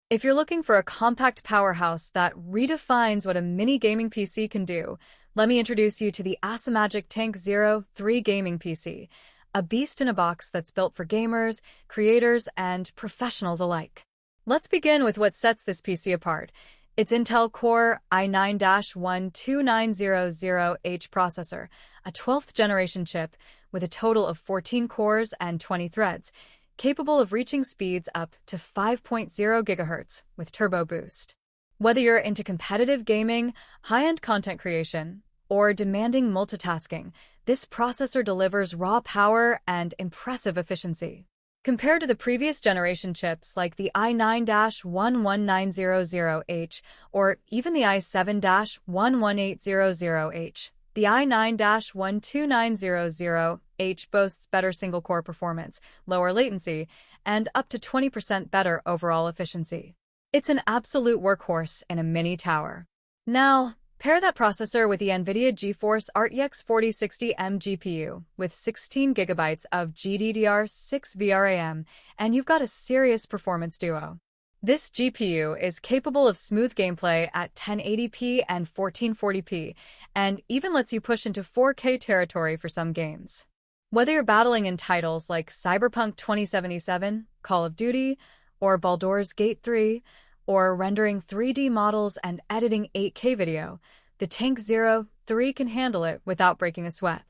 If you're looking for a compact powerhouse that redefines what a mini gaming PC can do, let me introduce you to the ACEMAGIC Tank03 gaming PC, a beast in a box that's built for gamers, creators, and professionals alike. Let's begin with what sets this PC apart. Its Intel Core i9-12900H processor, a 12th generation chip with a total of 14 cores and 20 threads, capable of reaching speeds up to 5.0 GHz with turbo boost. Whether you're into competitive gaming, high-end content creation, or demanding multitasking, this processor delivers raw power and impressive efficiency. Compared to the previous generation chips like the i9-11900H or even the i7-11800H, the i9-12900H boasts better single-core performance, lower latency, and up to 20% better overall efficiency. It's an absolute workhorse in a mini tower. Now, pair that processor with the NVIDIA GeForce RTX 4060M GPU with 16 GB of GDDR6 VRAM, and you've got a serious performance duo. This GPU is capable of smooth gameplay at 1080p and 1440p, and even lets you push into 4K territory for some games. Whether you're battling in titles like Cyberpunk 2077, Call of Duty, or Baldur's Gate 3, or rendering 3D models and editing 8K video, the Tank03 can handle it without breaking a sweat.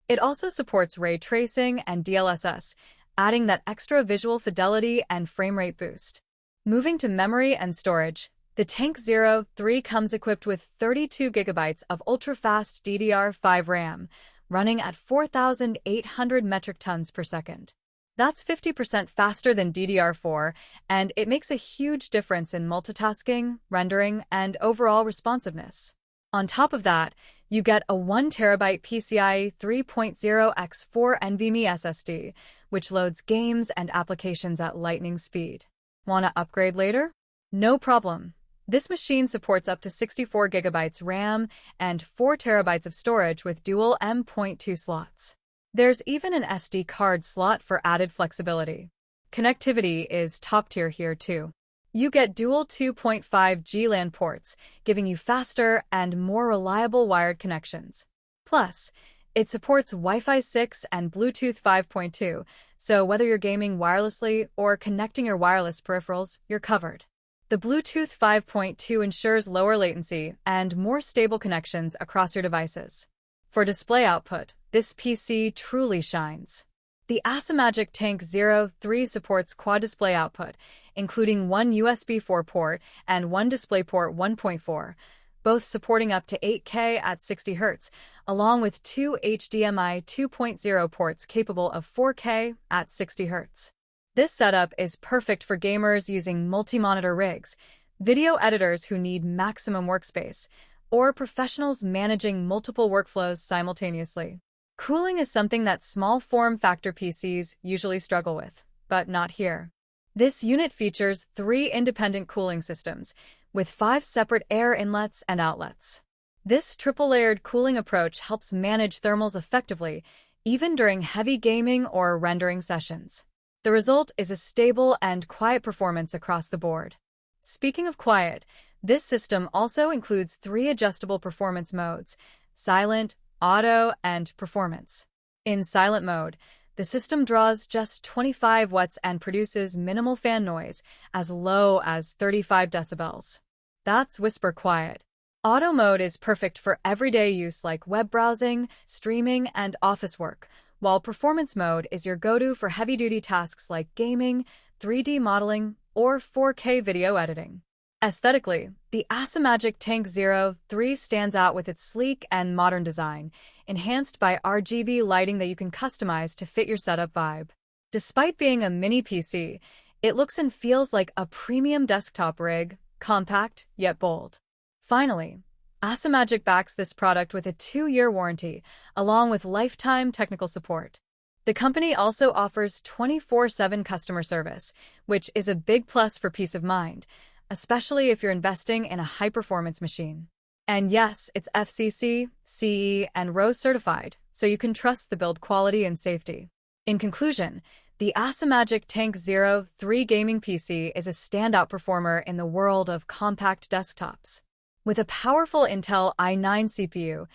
It also supports ray tracing and DLSS, adding that extra visual fidelity and frame rate boost. Moving to memory and storage, the Tank03 comes equipped with 32 GB of ultra-fast DDR5 RAM, running at 4,800 metric tons per second. That's 50% faster than DDR4, and it makes a huge difference in multitasking, rendering, and overall responsiveness. On top of that, you get a 1TB PCIe 3.0x4 NVMe SSD, which loads games and applications at lightning speed. Want to upgrade later? No problem. This machine supports up to 64 GB RAM and 4 TB of storage with dual M.2 slots. There's even an SD card slot for added flexibility. Connectivity is top tier here too. You get dual 2.5G LAN ports, giving you faster and more reliable wired connections. Plus, it supports Wi-Fi 6 and Bluetooth 5.2, so whether you're gaming wirelessly or connecting your wireless peripherals, you're covered. The Bluetooth 5.2 ensures lower latency and more stable connections across your devices. For display output, this PC truly shines. The ACEMAGIC Tank03 supports quad display output, including one USB 4 port and one DisplayPort 1.4, both supporting up to 8K at 60 Hz, along with two HDMI 2.0 ports capable of 4K at 60 Hz. This setup is perfect for gamers using multi-monitor rigs, video editors who need maximum workspace, or professionals managing multiple workflows simultaneously. Cooling is something that small form factor PCs usually struggle with, but not here. This unit features 3 independent cooling systems, with 5 separate air inlets and outlets. This triple-layered cooling approach helps manage thermals effectively, even during heavy gaming or rendering sessions. The result is a stable and quiet performance across the board. Speaking of quiet, this system also includes 3 adjustable performance modes: silent, auto, and performance. In silent mode, the system draws just 25 watts and produces minimal fan noise, as low as 35 decibels. That's whisper quiet. Auto mode is perfect for everyday use like web browsing, streaming, and office work, while performance mode is your go-to for heavy-duty tasks like gaming, 3D modeling, or 4K video editing. Aesthetically, the ACEMAGIC Tank03 stands out with its sleek and modern design, enhanced by RGB lighting that you can customize to fit your setup vibe. Despite being a mini PC, it looks and feels like a premium desktop rig, compact yet bold. Finally, ACEMAGIC backs this product with a 2-year warranty, along with lifetime technical support. The company also offers 24/7 customer service, which is a big plus for peace of mind, especially if you're investing in a high-performance machine. And yes, it's FCC, CE, and RoHS certified, so you can trust the build quality and safety. In conclusion, The ACEMAGIC Tank03 gaming PC is a standout performer in the world of compact desktops. With a powerful Intel i9 CPU,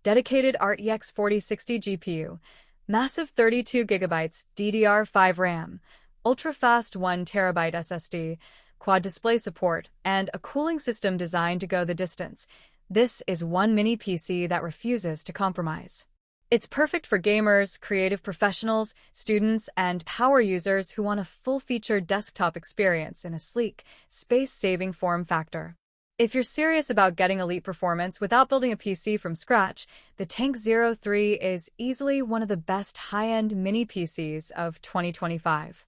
dedicated RTX 4060 GPU, massive 32GB DDR5 RAM, ultra-fast 1TB SSD, quad display support, and a cooling system designed to go the distance, this is one mini PC that refuses to compromise. It's perfect for gamers, creative professionals, students, and power users who want a full-featured desktop experience in a sleek, space-saving form factor. If you're serious about getting elite performance without building a PC from scratch, the Tank03 is easily one of the best high-end mini PCs of 2025.